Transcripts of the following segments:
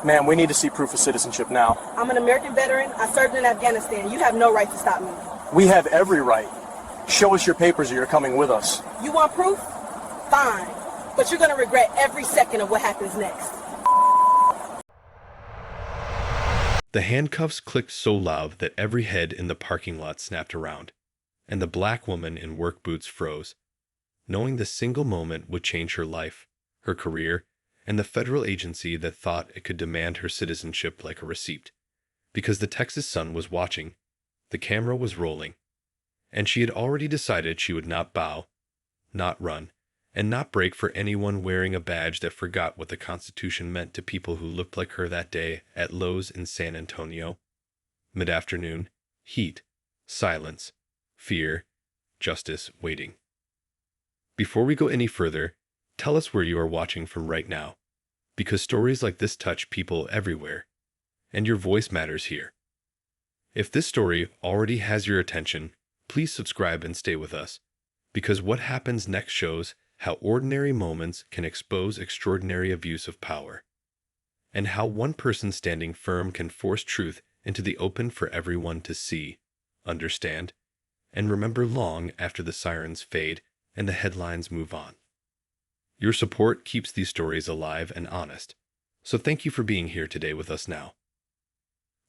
Ma'am, we need to see proof of citizenship now. I'm an American veteran. I served in Afghanistan. You have no right to stop me. We have every right. Show us your papers or you're coming with us. You want proof? Fine. But you're going to regret every second of what happens next. The handcuffs clicked so loud that every head in the parking lot snapped around, and the black woman in work boots froze, knowing the single moment would change her life, her career, and the federal agency that thought it could demand her citizenship like a receipt. Because the Texas sun was watching, the camera was rolling, and she had already decided she would not bow, not run, and not break for anyone wearing a badge that forgot what the Constitution meant to people who looked like her that day at Lowe's in San Antonio. Mid-afternoon, heat, silence, fear, justice waiting. Before we go any further, tell us where you are watching from right now, because stories like this touch people everywhere, and your voice matters here. If this story already has your attention, please subscribe and stay with us, because what happens next shows how ordinary moments can expose extraordinary abuse of power, and how one person standing firm can force truth into the open for everyone to see, understand, and remember long after the sirens fade and the headlines move on. Your support keeps these stories alive and honest, so thank you for being here today with us now.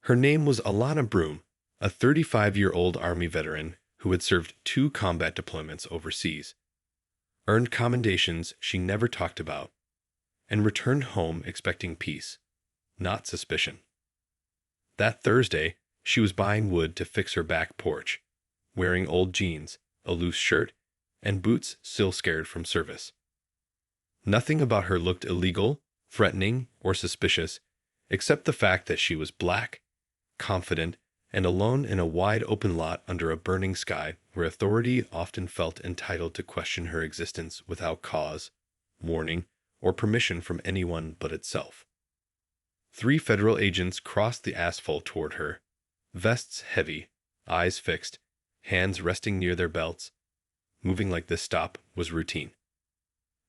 Her name was Alana Broom, a 35-year-old Army veteran who had served 2 combat deployments overseas, earned commendations she never talked about, and returned home expecting peace, not suspicion. That Thursday, she was buying wood to fix her back porch, wearing old jeans, a loose shirt, and boots still scared from service. Nothing about her looked illegal, threatening, or suspicious, except the fact that she was black, confident, and alone in a wide-open lot under a burning sky where authority often felt entitled to question her existence without cause, warning, or permission from anyone but itself. 3 federal agents crossed the asphalt toward her, vests heavy, eyes fixed, hands resting near their belts. Moving like this stop was routine.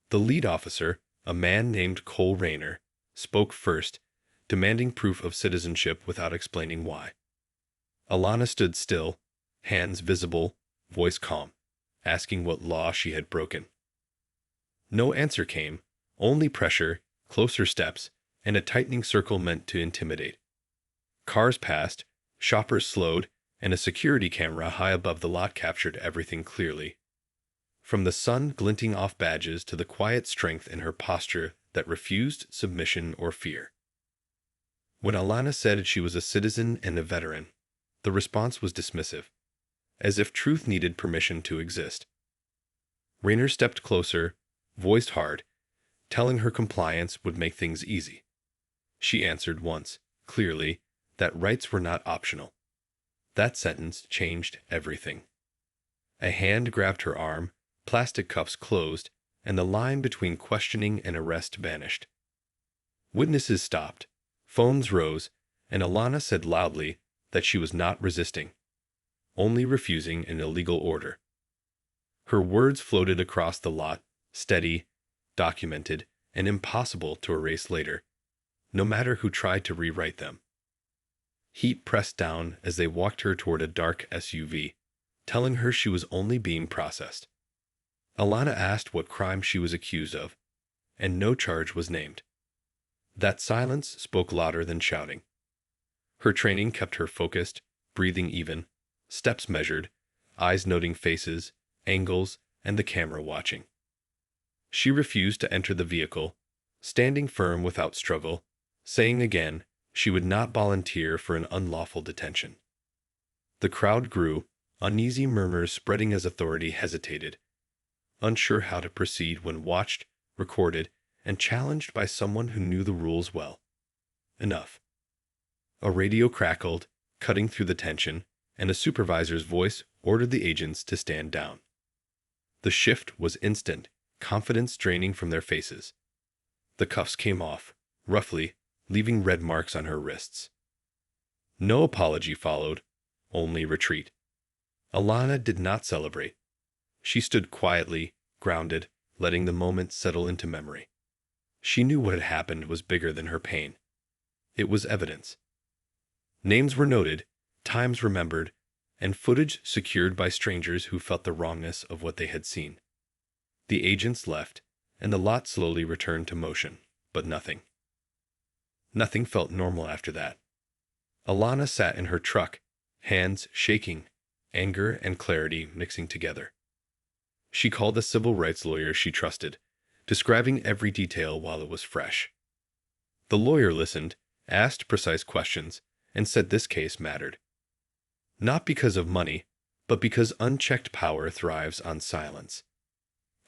The lead officer, a man named Cole Rayner, spoke first, demanding proof of citizenship without explaining why. Alana stood still, hands visible, voice calm, asking what law she had broken. No answer came, only pressure, closer steps, and a tightening circle meant to intimidate. Cars passed, shoppers slowed, and a security camera high above the lot captured everything clearly. From the sun glinting off badges to the quiet strength in her posture that refused submission or fear. When Alana said she was a citizen and a veteran, the response was dismissive, as if truth needed permission to exist. Rayner stepped closer, voiced hard, telling her compliance would make things easy. She answered once, clearly, that rights were not optional. That sentence changed everything. A hand grabbed her arm, plastic cuffs closed, and the line between questioning and arrest vanished. Witnesses stopped, phones rose, and Alana said loudly that she was not resisting, only refusing an illegal order. Her words floated across the lot, steady, documented, and impossible to erase later, no matter who tried to rewrite them. Heat pressed down as they walked her toward a dark SUV, telling her she was only being processed. Alana asked what crime she was accused of, and no charge was named. That silence spoke louder than shouting. Her training kept her focused, breathing even, steps measured, eyes noting faces, angles, and the camera watching. She refused to enter the vehicle, standing firm without struggle, saying again she would not volunteer for an unlawful detention. The crowd grew, uneasy murmurs spreading as authority hesitated, unsure how to proceed when watched, recorded, and challenged by someone who knew the rules well. Enough. A radio crackled, cutting through the tension, and a supervisor's voice ordered the agents to stand down. The shift was instant, confidence draining from their faces. The cuffs came off, roughly, leaving red marks on her wrists. No apology followed, only retreat. Alana did not celebrate. She stood quietly, grounded, letting the moment settle into memory. She knew what had happened was bigger than her pain. It was evidence. Names were noted, times remembered, and footage secured by strangers who felt the wrongness of what they had seen. The agents left, and the lot slowly returned to motion, but nothing. Nothing felt normal after that. Alana sat in her truck, hands shaking, anger and clarity mixing together. She called a civil rights lawyer she trusted, describing every detail while it was fresh. The lawyer listened, asked precise questions, and said this case mattered. Not because of money, but because unchecked power thrives on silence.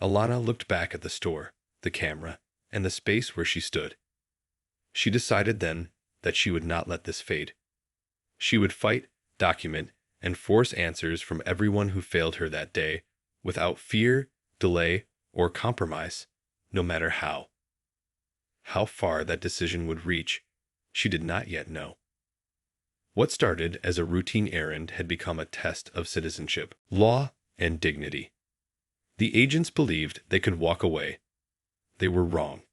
Alana looked back at the store, the camera, and the space where she stood. She decided then that she would not let this fade. She would fight, document, and force answers from everyone who failed her that day, without fear, delay, or compromise, no matter how. How far that decision would reach, she did not yet know. What started as a routine errand had become a test of citizenship, law, and dignity. The agents believed they could walk away. They were wrong.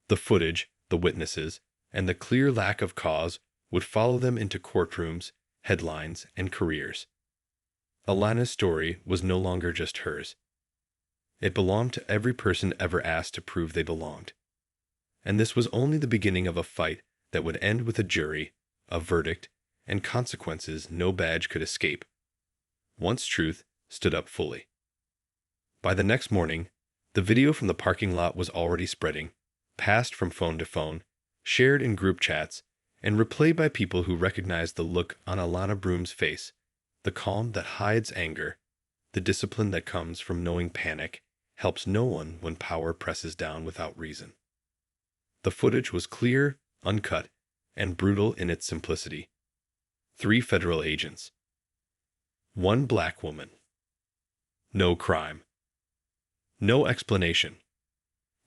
The footage, the witnesses, and the clear lack of cause would follow them into courtrooms, headlines, and careers. Alana's story was no longer just hers. It belonged to every person ever asked to prove they belonged. And this was only the beginning of a fight that would end with a jury, a verdict, and consequences no badge could escape, once truth stood up fully. By the next morning, the video from the parking lot was already spreading, passed from phone to phone, shared in group chats, and replayed by people who recognized the look on Alana Broom's face, the calm that hides anger, the discipline that comes from knowing panic helps no one when power presses down without reason. The footage was clear, uncut, and brutal in its simplicity. 3 federal agents. 1 black woman. No crime. No explanation.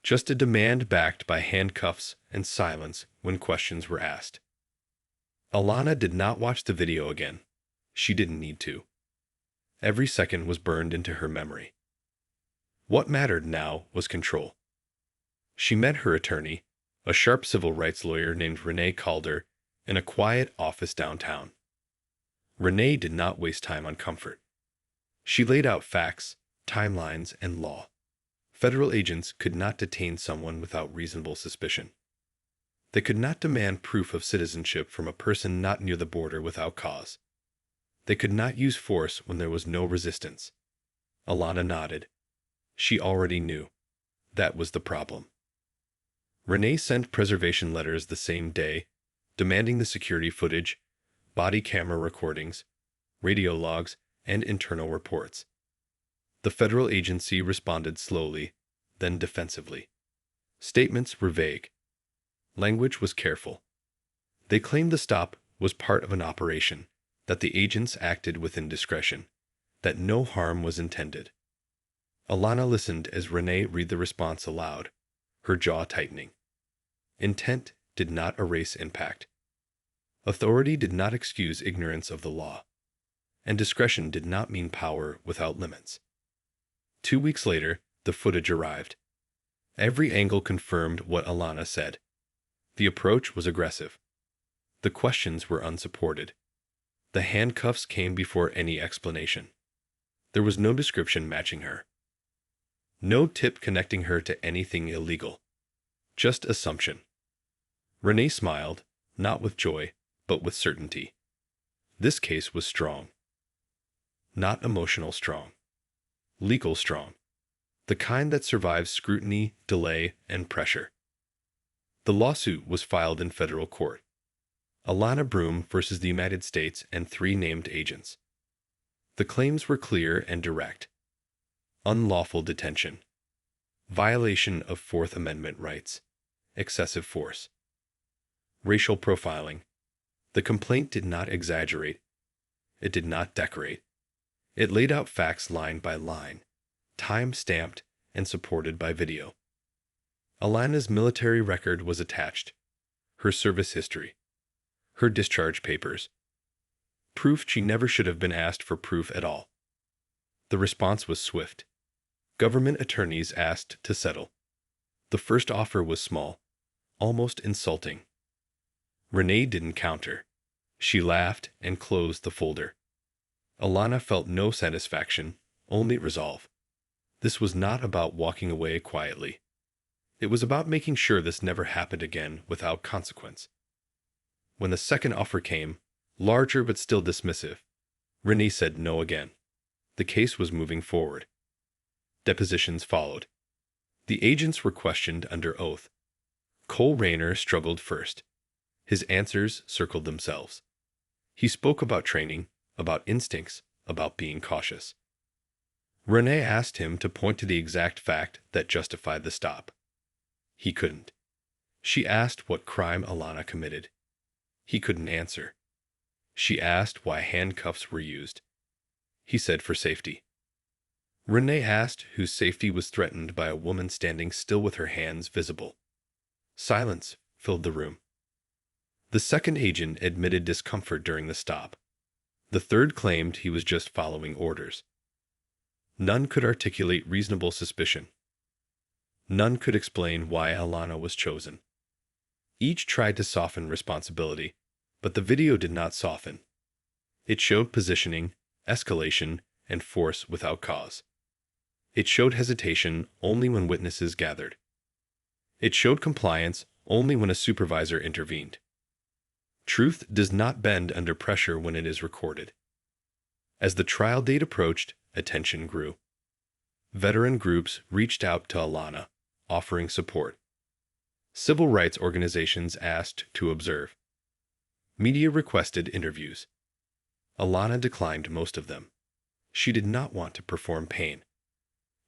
Just a demand backed by handcuffs and silence when questions were asked. Alana did not watch the video again. She didn't need to. Every second was burned into her memory. What mattered now was control. She met her attorney, a sharp civil rights lawyer named Renee Calder, in a quiet office downtown. Renee did not waste time on comfort. She laid out facts, timelines, and law. Federal agents could not detain someone without reasonable suspicion. They could not demand proof of citizenship from a person not near the border without cause. They could not use force when there was no resistance. Alana nodded. She already knew. That was the problem. Renee sent preservation letters the same day, demanding the security footage, body camera recordings, radio logs, and internal reports. The federal agency responded slowly, then defensively. Statements were vague. Language was careful. They claimed the stop was part of an operation, that the agents acted within discretion, that no harm was intended. Alana listened as Renee read the response aloud, her jaw tightening. Intent did not erase impact. Authority did not excuse ignorance of the law, and discretion did not mean power without limits. 2 weeks later, the footage arrived. Every angle confirmed what Alana said. The approach was aggressive. The questions were unsupported. The handcuffs came before any explanation. There was no description matching her. No tip connecting her to anything illegal. Just assumption. Renee smiled, not with joy, but with certainty. This case was strong. Not emotional strong. Legal strong. The kind that survives scrutiny, delay, and pressure. The lawsuit was filed in federal court. Alana Broom versus the United States and 3 named agents. The claims were clear and direct. Unlawful detention. Violation of Fourth Amendment rights. Excessive force. Racial profiling. The complaint did not exaggerate. It did not decorate. It laid out facts line by line, time-stamped and supported by video. Alana's military record was attached, her service history, her discharge papers, proof she never should have been asked for proof at all. The response was swift. Government attorneys asked to settle. The first offer was small, almost insulting. Renee didn't counter. She laughed and closed the folder. Alana felt no satisfaction, only resolve. This was not about walking away quietly. It was about making sure this never happened again without consequence. When the second offer came, larger but still dismissive, Renee said no again. The case was moving forward. Depositions followed. The agents were questioned under oath. Cole Rayner struggled first. His answers circled themselves. He spoke about training, about instincts, about being cautious. Renee asked him to point to the exact fact that justified the stop. He couldn't. She asked what crime Alana committed. He couldn't answer. She asked why handcuffs were used. He said for safety. Renee asked whose safety was threatened by a woman standing still with her hands visible. Silence filled the room. The second agent admitted discomfort during the stop. The third claimed he was just following orders. None could articulate reasonable suspicion. None could explain why Alana was chosen. Each tried to soften responsibility, but the video did not soften. It showed positioning, escalation, and force without cause. It showed hesitation only when witnesses gathered. It showed compliance only when a supervisor intervened. Truth does not bend under pressure when it is recorded. As the trial date approached, attention grew. Veteran groups reached out to Alana, offering support. Civil rights organizations asked to observe. Media requested interviews. Alana declined most of them. She did not want to perform pain.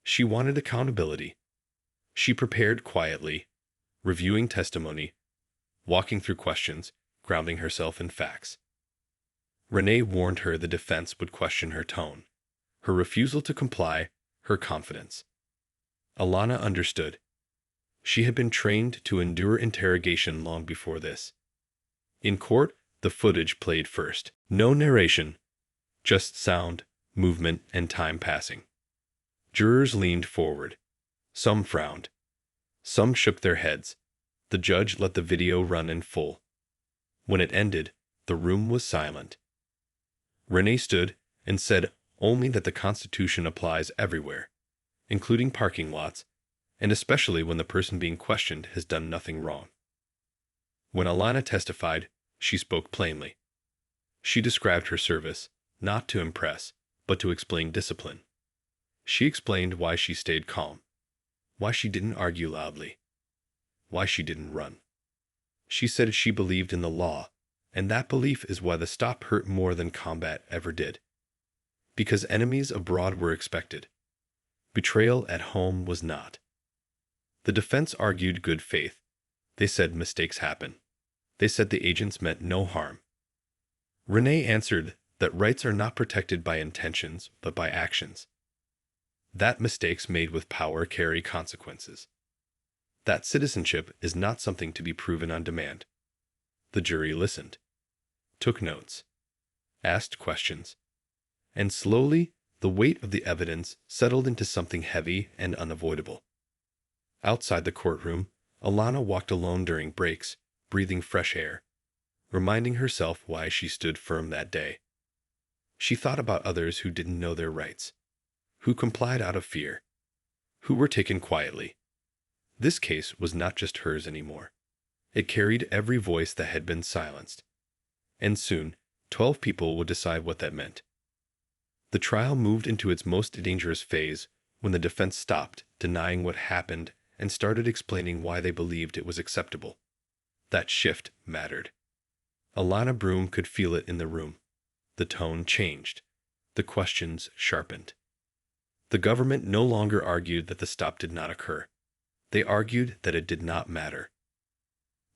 She wanted accountability. She prepared quietly, reviewing testimony, walking through questions, grounding herself in facts. Renee warned her the defense would question her tone, her refusal to comply, her confidence. Alana understood. She had been trained to endure interrogation long before this. In court, the footage played first. No narration, just sound, movement, and time passing. Jurors leaned forward. Some frowned. Some shook their heads. The judge let the video run in full. When it ended, the room was silent. Renee stood and said only that the Constitution applies everywhere, including parking lots, and especially when the person being questioned has done nothing wrong. When Alana testified, she spoke plainly. She described her service, not to impress, but to explain discipline. She explained why she stayed calm, why she didn't argue loudly, why she didn't run. She said she believed in the law, and that belief is why the stop hurt more than combat ever did. Because enemies abroad were expected. Betrayal at home was not. The defense argued good faith. They said mistakes happen. They said the agents meant no harm. Renee answered that rights are not protected by intentions, but by actions. That mistakes made with power carry consequences. That citizenship is not something to be proven on demand. The jury listened, took notes, asked questions, and slowly the weight of the evidence settled into something heavy and unavoidable. Outside the courtroom, Alana walked alone during breaks, breathing fresh air, reminding herself why she stood firm that day. She thought about others who didn't know their rights, who complied out of fear, who were taken quietly. This case was not just hers anymore. It carried every voice that had been silenced. And soon, 12 people would decide what that meant. The trial moved into its most dangerous phase when the defense stopped denying what happened and started explaining why they believed it was acceptable. That shift mattered. Alana Broom could feel it in the room. The tone changed. The questions sharpened. The government no longer argued that the stop did not occur. They argued that it did not matter.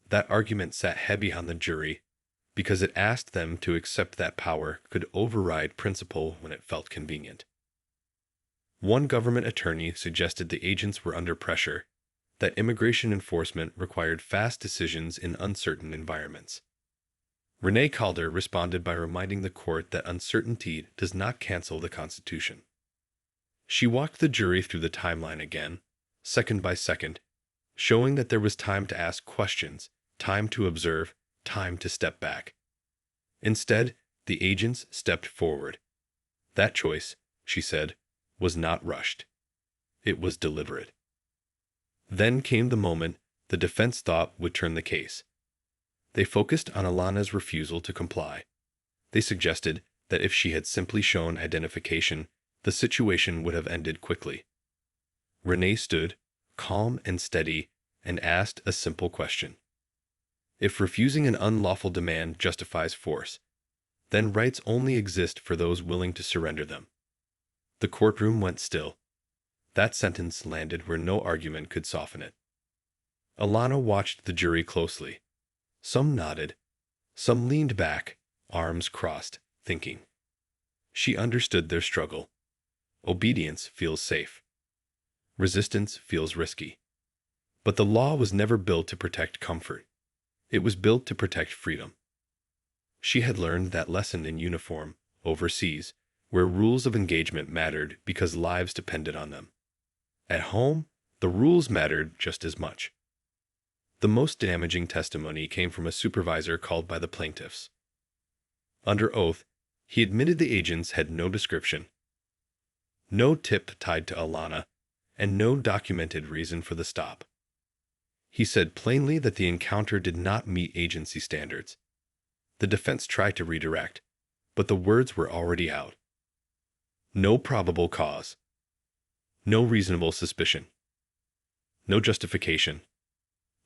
That argument sat heavy on the jury because it asked them to accept that power could override principle when it felt convenient. One government attorney suggested the agents were under pressure, that immigration enforcement required fast decisions in uncertain environments. Renee Calder responded by reminding the court that uncertainty does not cancel the Constitution. She walked the jury through the timeline again, second by second, showing that there was time to ask questions, time to observe, time to step back. Instead, the agents stepped forward. That choice, she said, was not rushed. It was deliberate. Then came the moment the defense thought would turn the case. They focused on Alana's refusal to comply. They suggested that if she had simply shown identification, the situation would have ended quickly. Renee stood, calm and steady, and asked a simple question. If refusing an unlawful demand justifies force, then rights only exist for those willing to surrender them. The courtroom went still. That sentence landed where no argument could soften it. Alana watched the jury closely. Some nodded. Some leaned back, arms crossed, thinking. She understood their struggle. Obedience feels safe. Resistance feels risky. But the law was never built to protect comfort. It was built to protect freedom. She had learned that lesson in uniform, overseas, where rules of engagement mattered because lives depended on them. At home, the rules mattered just as much. The most damaging testimony came from a supervisor called by the plaintiffs. Under oath, he admitted the agents had no description, no tip tied to Alana, and no documented reason for the stop. He said plainly that the encounter did not meet agency standards. The defense tried to redirect, but the words were already out. No probable cause. No reasonable suspicion. No justification.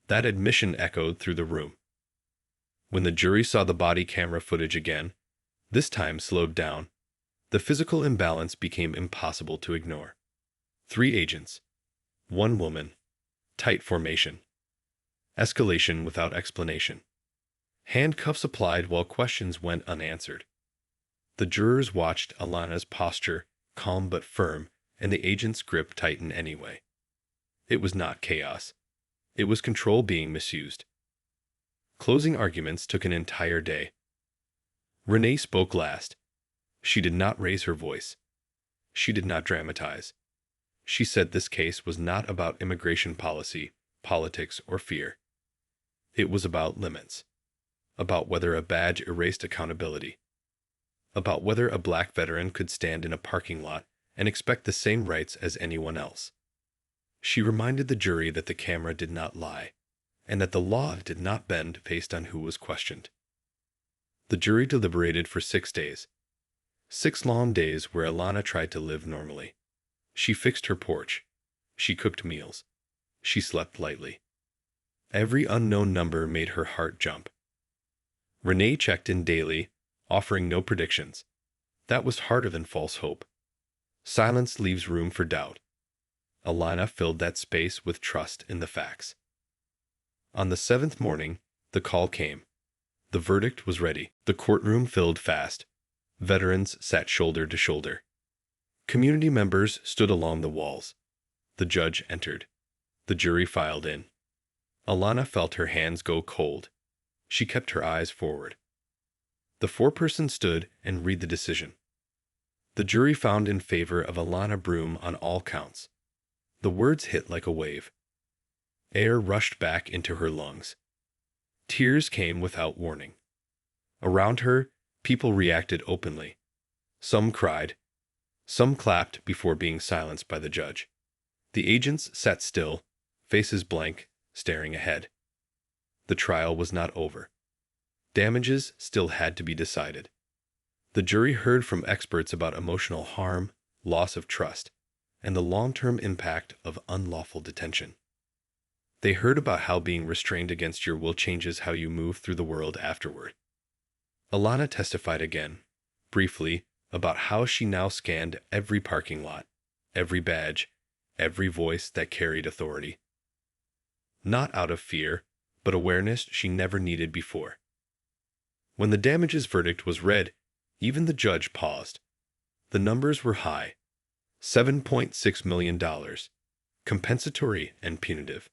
That admission echoed through the room. When the jury saw the body camera footage again, this time slowed down, the physical imbalance became impossible to ignore. 3 agents. 1 woman. Tight formation. Escalation without explanation. Handcuffs applied while questions went unanswered. The jurors watched Alana's posture, calm but firm, and the agent's grip tighten anyway. It was not chaos. It was control being misused. Closing arguments took an entire day. Renee spoke last. She did not raise her voice. She did not dramatize. She said this case was not about immigration policy, politics, or fear. It was about limits. About whether a badge erased accountability. About whether a black veteran could stand in a parking lot and expect the same rights as anyone else. She reminded the jury that the camera did not lie, and that the law did not bend based on who was questioned. The jury deliberated for 6 days. 6 long days where Alana tried to live normally. She fixed her porch. She cooked meals. She slept lightly. Every unknown number made her heart jump. Renee checked in daily, offering no predictions. That was harder than false hope. Silence leaves room for doubt. Alana filled that space with trust in the facts. On the 7th morning, the call came. The verdict was ready. The courtroom filled fast. Veterans sat shoulder to shoulder. Community members stood along the walls. The judge entered. The jury filed in. Alana felt her hands go cold. She kept her eyes forward. The foreperson stood and read the decision. The jury found in favor of Alana Broom on all counts. The words hit like a wave. Air rushed back into her lungs. Tears came without warning. Around her, people reacted openly. Some cried. Some clapped before being silenced by the judge. The agents sat still, faces blank, staring ahead. The trial was not over. Damages still had to be decided. The jury heard from experts about emotional harm, loss of trust, and the long-term impact of unlawful detention. They heard about how being restrained against your will changes how you move through the world afterward. Alana testified again, briefly, about how she now scanned every parking lot, every badge, every voice that carried authority. Not out of fear, but awareness she never needed before. When the damages verdict was read, even the judge paused. The numbers were high. $7.6 million, compensatory and punitive.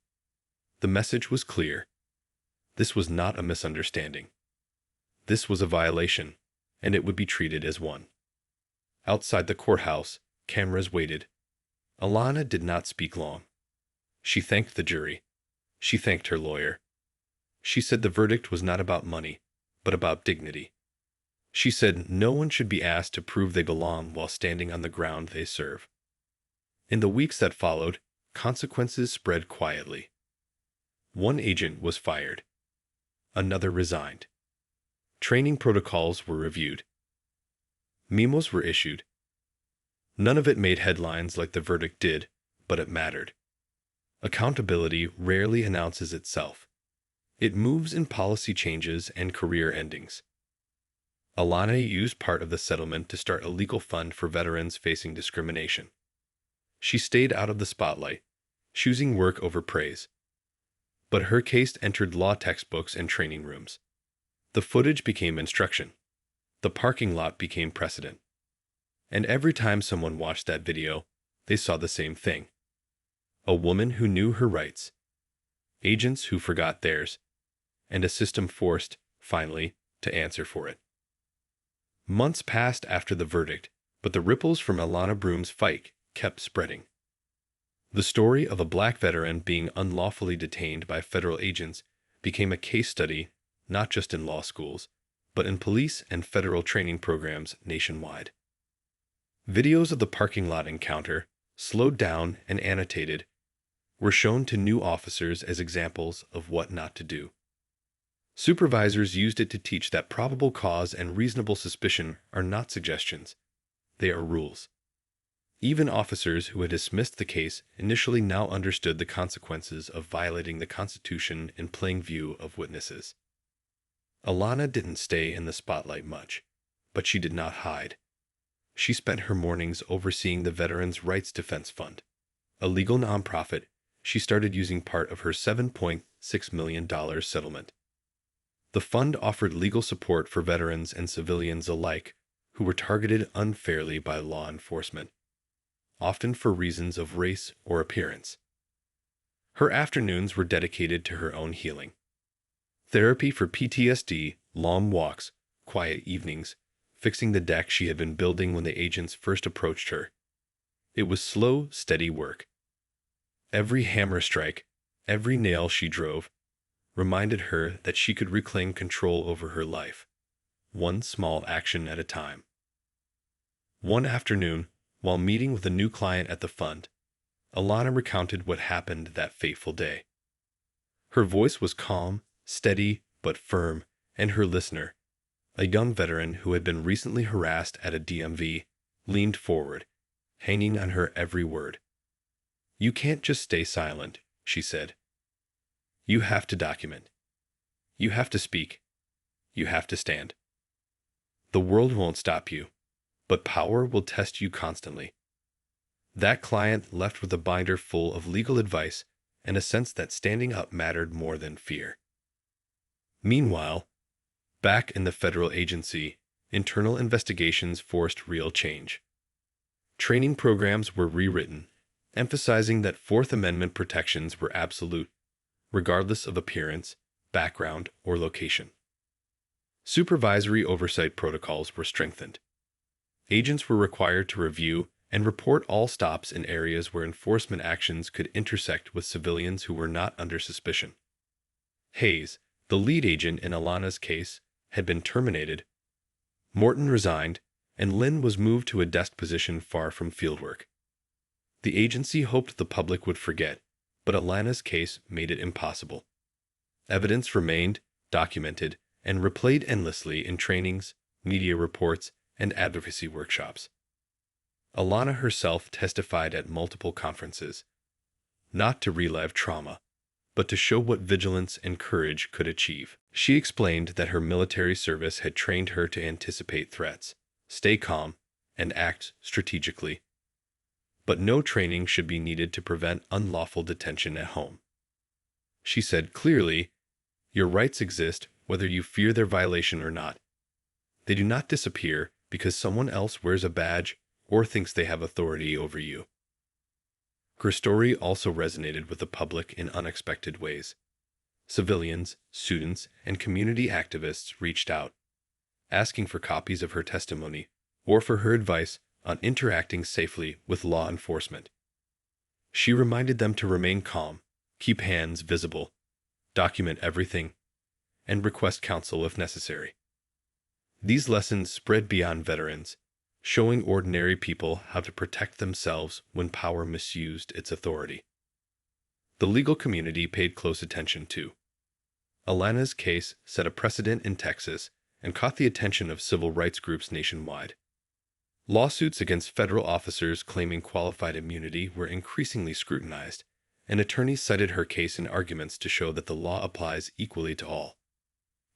The message was clear. This was not a misunderstanding. This was a violation, and it would be treated as one. Outside the courthouse, cameras waited. Alana did not speak long. She thanked the jury. She thanked her lawyer. She said the verdict was not about money, but about dignity. She said no one should be asked to prove they belong while standing on the ground they serve. In the weeks that followed, consequences spread quietly. One agent was fired. Another resigned. Training protocols were reviewed. Memos were issued. None of it made headlines like the verdict did, but it mattered. Accountability rarely announces itself. It moves in policy changes and career endings. Alana used part of the settlement to start a legal fund for veterans facing discrimination. She stayed out of the spotlight, choosing work over praise. But her case entered law textbooks and training rooms. The footage became instruction. The parking lot became precedent. And every time someone watched that video, they saw the same thing. A woman who knew her rights, agents who forgot theirs, and a system forced, finally, to answer for it. Months passed after the verdict, but the ripples from Alana Broom's fight kept spreading. The story of a black veteran being unlawfully detained by federal agents became a case study not just in law schools, but in police and federal training programs nationwide. Videos of the parking lot encounter, slowed down and annotated, were shown to new officers as examples of what not to do. Supervisors used it to teach that probable cause and reasonable suspicion are not suggestions, they are rules. Even officers who had dismissed the case initially now understood the consequences of violating the Constitution in plain view of witnesses. Alana didn't stay in the spotlight much, but she did not hide. She spent her mornings overseeing the Veterans Rights Defense Fund, a legal nonprofit she started using part of her $7.6 million settlement. The fund offered legal support for veterans and civilians alike who were targeted unfairly by law enforcement, often for reasons of race or appearance. Her afternoons were dedicated to her own healing. Therapy for PTSD, long walks, quiet evenings, fixing the deck she had been building when the agents first approached her. It was slow, steady work. Every hammer strike, every nail she drove, reminded her that she could reclaim control over her life, one small action at a time. One afternoon, while meeting with a new client at the fund, Alana recounted what happened that fateful day. Her voice was calm, steady, but firm, and her listener, a young veteran who had been recently harassed at a DMV, leaned forward, hanging on her every word. "You can't just stay silent," she said. "You have to document. You have to speak. You have to stand. The world won't stop you, but power will test you constantly." That client left with a binder full of legal advice and a sense that standing up mattered more than fear. Meanwhile, back in the federal agency, internal investigations forced real change. Training programs were rewritten, emphasizing that Fourth Amendment protections were absolute, regardless of appearance, background, or location. Supervisory oversight protocols were strengthened. Agents were required to review and report all stops in areas where enforcement actions could intersect with civilians who were not under suspicion. Hayes, the lead agent in Alana's case, had been terminated. Morton resigned, and Lynn was moved to a desk position far from fieldwork. The agency hoped the public would forget, but Alana's case made it impossible. Evidence remained, documented, and replayed endlessly in trainings, media reports, and advocacy workshops. Alana herself testified at multiple conferences, not to relive trauma, but to show what vigilance and courage could achieve. She explained that her military service had trained her to anticipate threats, stay calm, and act strategically. But no training should be needed to prevent unlawful detention at home. She said clearly, "Your rights exist whether you fear their violation or not. They do not disappear because someone else wears a badge or thinks they have authority over you." Her story also resonated with the public in unexpected ways. Civilians, students, and community activists reached out, asking for copies of her testimony or for her advice on interacting safely with law enforcement. She reminded them to remain calm, keep hands visible, document everything, and request counsel if necessary. These lessons spread beyond veterans, showing ordinary people how to protect themselves when power misused its authority. The legal community paid close attention too. Alana's case set a precedent in Texas and caught the attention of civil rights groups nationwide. Lawsuits against federal officers claiming qualified immunity were increasingly scrutinized, and attorneys cited her case in arguments to show that the law applies equally to all.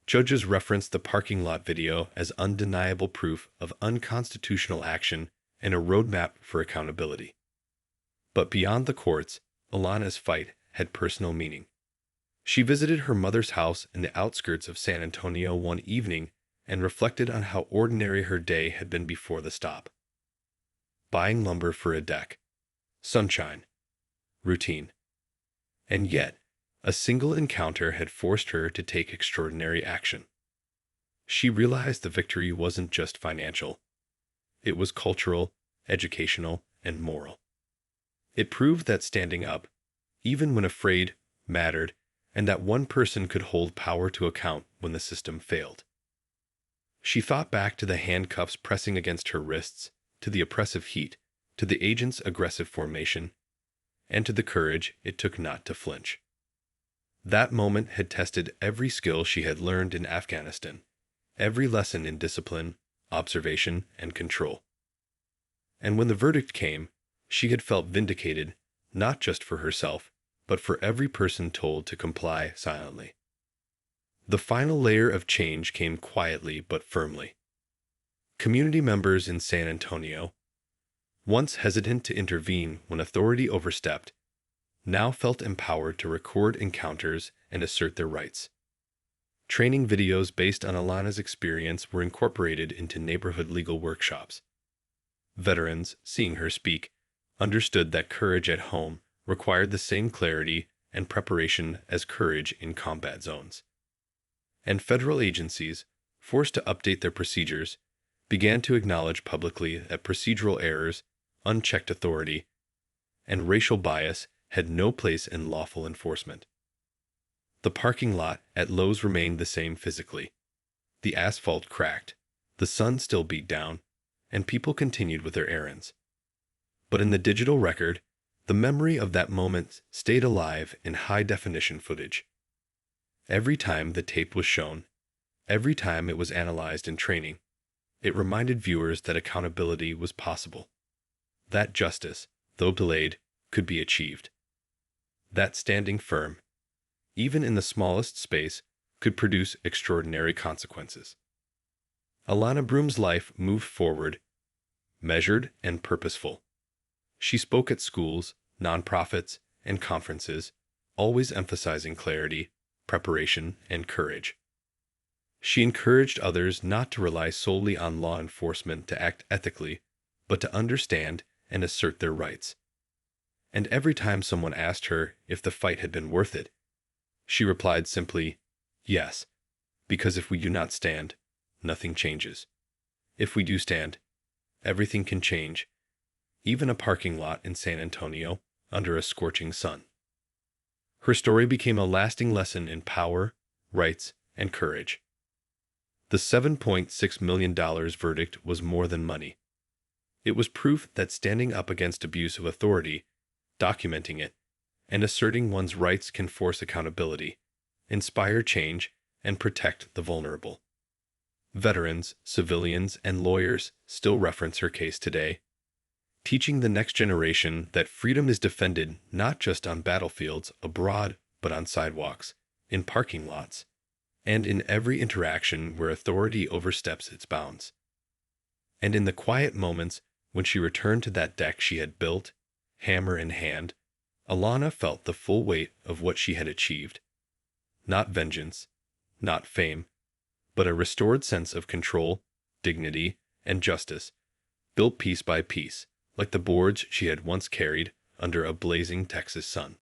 Judges referenced the parking lot video as undeniable proof of unconstitutional action and a roadmap for accountability. But beyond the courts, Alana's fight had personal meaning. She visited her mother's house in the outskirts of San Antonio one evening and reflected on how ordinary her day had been before the stop. Buying lumber for a deck, sunshine, routine. And yet, a single encounter had forced her to take extraordinary action. She realized the victory wasn't just financial. It was cultural, educational, and moral. It proved that standing up, even when afraid, mattered, and that one person could hold power to account when the system failed. She thought back to the handcuffs pressing against her wrists, to the oppressive heat, to the agent's aggressive formation, and to the courage it took not to flinch. That moment had tested every skill she had learned in Afghanistan, every lesson in discipline, observation, and control. And when the verdict came, she had felt vindicated, not just for herself, but for every person told to comply silently. The final layer of change came quietly but firmly. Community members in San Antonio, once hesitant to intervene when authority overstepped, now felt empowered to record encounters and assert their rights. Training videos based on Alana's experience were incorporated into neighborhood legal workshops. Veterans, seeing her speak, understood that courage at home required the same clarity and preparation as courage in combat zones. And federal agencies, forced to update their procedures, began to acknowledge publicly that procedural errors, unchecked authority, and racial bias had no place in lawful enforcement. The parking lot at Lowe's remained the same physically. The asphalt cracked, the sun still beat down, and people continued with their errands. But in the digital record, the memory of that moment stayed alive in high-definition footage. Every time the tape was shown, every time it was analyzed in training, it reminded viewers that accountability was possible, that justice, though delayed, could be achieved, that standing firm, even in the smallest space, could produce extraordinary consequences. Alana Broom's life moved forward, measured and purposeful. She spoke at schools, nonprofits, and conferences, always emphasizing clarity, preparation, and courage. She encouraged others not to rely solely on law enforcement to act ethically, but to understand and assert their rights. And every time someone asked her if the fight had been worth it, she replied simply, yes, because if we do not stand, nothing changes. If we do stand, everything can change, even a parking lot in San Antonio under a scorching sun. Her story became a lasting lesson in power, rights, and courage. The $7.6 million verdict was more than money. It was proof that standing up against abuse of authority, documenting it, and asserting one's rights can force accountability, inspire change, and protect the vulnerable. Veterans, civilians, and lawyers still reference her case today, teaching the next generation that freedom is defended not just on battlefields abroad, but on sidewalks, in parking lots, and in every interaction where authority oversteps its bounds. And in the quiet moments when she returned to that deck she had built, hammer in hand, Alana felt the full weight of what she had achieved. Not vengeance, not fame, but a restored sense of control, dignity, and justice, built piece by piece, like the boards she had once carried under a blazing Texas sun.